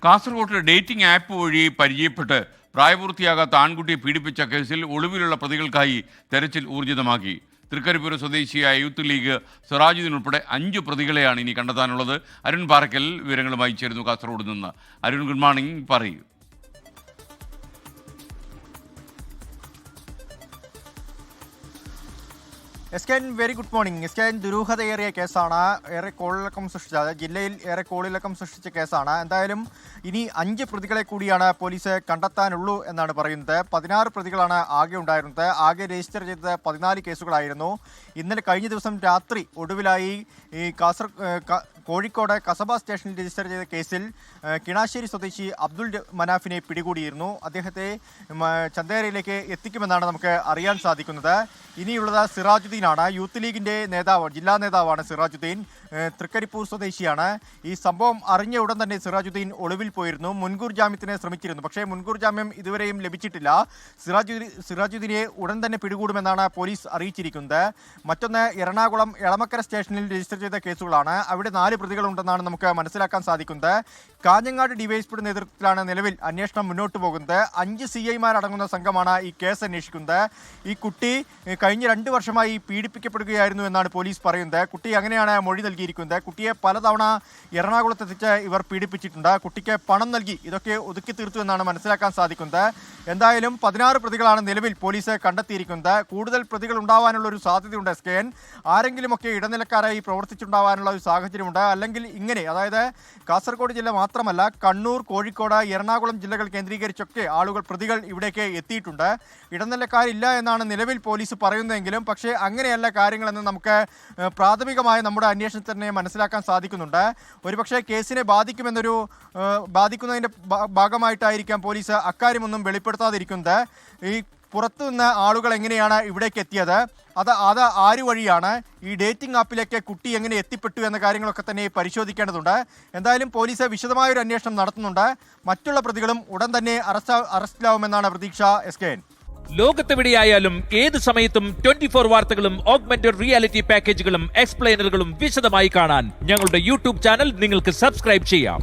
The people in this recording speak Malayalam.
കാസർഗോഡ് ഡേറ്റിംഗ് ആപ്പ് വഴി പരിചയപ്പെട്ട് പ്രായപൂർത്തിയാകാത്ത ആൺകുട്ടിയെ പീഡിപ്പിച്ച കേസിൽ ഒളിവിലുള്ള പ്രതികൾക്കായി തെരച്ചിൽ ഊർജിതമാക്കി. തൃക്കരിപ്പൂർ സ്വദേശിയായ യൂത്ത് ലീഗ് സിറാജുദ്ദീൻ ഉൾപ്പെടെ 5 പ്രതികളെയാണ് ഇനി കണ്ടെത്താനുള്ളത്. അരുൺ പാറക്കൽ വിവരങ്ങളുമായി ചേരുന്നു കാസർഗോഡ് നിന്ന്. അരുൺ, ഗുഡ് മോർണിംഗ്, പറയൂ. എസ്കെൻ, വെരി ഗുഡ് മോർണിംഗ്. എസ്കെൻ, ദുരൂഹതയേറിയ കേസാണ്. ഏറെ കോളിളക്കം സൃഷ്ടിച്ച, ജില്ലയിൽ ഏറെ കോളിളക്കം സൃഷ്ടിച്ച കേസാണ്. എന്തായാലും ഇനി 5 പ്രതികളെ കൂടിയാണ് പോലീസ് കണ്ടെത്താനുള്ളൂ എന്നാണ് പറയുന്നത്. 16 പ്രതികളാണ് ആകെ ഉണ്ടായിരുന്നത്. ആകെ രജിസ്റ്റർ ചെയ്തത് 14 കേസുകളായിരുന്നു. ഇന്നലെ കഴിഞ്ഞ ദിവസം രാത്രി ഒടുവിലായി ഈ കോഴിക്കോട് കസബ സ്റ്റേഷനിൽ രജിസ്റ്റർ ചെയ്ത കേസിൽ കിണാശ്ശേരി സ്വദേശി അബ്ദുൾ മനാഫിനെ പിടികൂടിയിരുന്നു. അദ്ദേഹത്തെ ചന്തേരയിലേക്ക് എത്തിക്കുമെന്നാണ് നമുക്ക് അറിയാൻ സാധിക്കുന്നത്. ഇനിയുള്ളത് സിറാജുദ്ദീനാണ്. യൂത്ത് ലീഗിൻ്റെ നേതാവ്, ജില്ലാ നേതാവാണ് സിറാജുദ്ദീൻ. തൃക്കരിപ്പൂർ സ്വദേശിയാണ്. ഈ സംഭവം അറിഞ്ഞ ഉടൻ തന്നെ സിറാജുദ്ദീൻ ഒളിവിൽ പോയിരുന്നു. മുൻകൂർ ജാമ്യത്തിന് ശ്രമിച്ചിരുന്നു, പക്ഷേ മുൻകൂർ ജാമ്യം ഇതുവരെയും ലഭിച്ചിട്ടില്ല. സിറാജുദ്ദീനെ ഉടൻ തന്നെ പിടികൂടുമെന്നാണ് പോലീസ് അറിയിച്ചിരിക്കുന്നത്. മറ്റൊന്ന് എറണാകുളം എളമക്കര സ്റ്റേഷനിൽ രജിസ്റ്റർ ചെയ്ത കേസുകളാണ്. അവിടെ 4 പ്രതികളുണ്ടെന്നാണ് നമുക്ക് മനസ്സിലാക്കാൻ സാധിക്കുന്നത്. കാഞ്ഞങ്ങാട് ഡിവൈഎസ്പിയുടെ നേതൃത്വത്തിലാണ് നിലവിൽ അന്വേഷണം മുന്നോട്ട് പോകുന്നത്. 5 CI അടങ്ങുന്ന സംഘമാണ് ഈ കേസ് അന്വേഷിക്കുന്നത്. ഈ കുട്ടി കഴിഞ്ഞ 2 വർഷമായി പീഡിപ്പിക്കപ്പെടുകയായിരുന്നു എന്നാണ് പോലീസ് പറയുന്നത്. കുട്ടി അങ്ങനെയാണ് മൊഴി നൽകിയിരിക്കുന്നത്. കുട്ടിയെ പലതവണ എറണാകുളത്തെത്തിച്ച് ഇവർ പീഡിപ്പിച്ചിട്ടുണ്ട്. കുട്ടിക്ക് പണം നൽകി ഇതൊക്കെ ഒതുക്കി തീർത്തു എന്നാണ് മനസ്സിലാക്കാൻ സാധിക്കുന്നത്. എന്തായാലും 16 പ്രതികളാണ് നിലവിൽ പോലീസ് കണ്ടെത്തിയിരിക്കുന്നത്. കൂടുതൽ പ്രതികൾ ഉണ്ടാവാനുള്ള ഒരു സാധ്യതയുണ്ട്. സ്കേൻ, ആരെങ്കിലുമൊക്കെ ഇടനിലക്കാരായി പ്രവർത്തിച്ചുണ്ടാവാനുള്ള ഒരു സാഹചര്യമുണ്ട്. അല്ലെങ്കിൽ ഇങ്ങനെ, അതായത് കാസർഗോഡ് ജില്ല മാത്രമല്ല, കണ്ണൂർ, കോഴിക്കോട്, എറണാകുളം ജില്ലകൾ കേന്ദ്രീകരിച്ചൊക്കെ പ്രതികൾ ഇവിടേക്ക് എത്തിയിട്ടുണ്ട്. ഇടനിലക്കാരില്ല എന്നാണ് നിലവിൽ പോലീസ് പറയുന്നതെങ്കിലും പക്ഷേ അങ്ങനെയല്ല കാര്യങ്ങളെന്ന് നമുക്ക് പ്രാഥമികമായ നമ്മുടെ അന്വേഷണത്തിൽ തന്നെ മനസ്സിലാക്കാൻ സാധിക്കുന്നുണ്ട്. ഒരുപക്ഷെ കേസിനെ ബാധിക്കുന്നതിൻ്റെ ഭാഗമായിട്ടായിരിക്കാം പോലീസ് അക്കാര്യമൊന്നും വെളിപ്പെടുത്താതിരിക്കുന്നത്. ഈ പുറത്തുനിന്ന് ആളുകൾ എങ്ങനെയാണ് ഇവിടേക്ക് എത്തിയത്, അത് ആര് വഴിയാണ്, ഈ ഡേറ്റിംഗ് ആപ്പിലേക്ക് കുട്ടി എങ്ങനെ എത്തിപ്പെട്ടു എന്ന കാര്യങ്ങളൊക്കെ തന്നെ പരിശോധിക്കേണ്ടതുണ്ട്. എന്തായാലും പോലീസ് വിശദമായൊരു അന്വേഷണം നടത്തുന്നുണ്ട്. മറ്റുള്ള പ്രതികളും ഉടൻ തന്നെ അറസ്റ്റിലാവുമെന്നാണ് പ്രതീക്ഷ. എസ്കെൻ, ലോകത്തെവിടെയായാലും ഏത് സമയത്തും 24 വാർത്തകളും ഓഗ്മെന്റഡ് റിയാലിറ്റി പാക്കേജുകളും എക്സ്പ്ലെയിനറുകളും വിശദമായി കാണാൻ ഞങ്ങളുടെ യൂട്യൂബ് ചാനൽ നിങ്ങൾക്ക് സബ്സ്ക്രൈബ് ചെയ്യാം.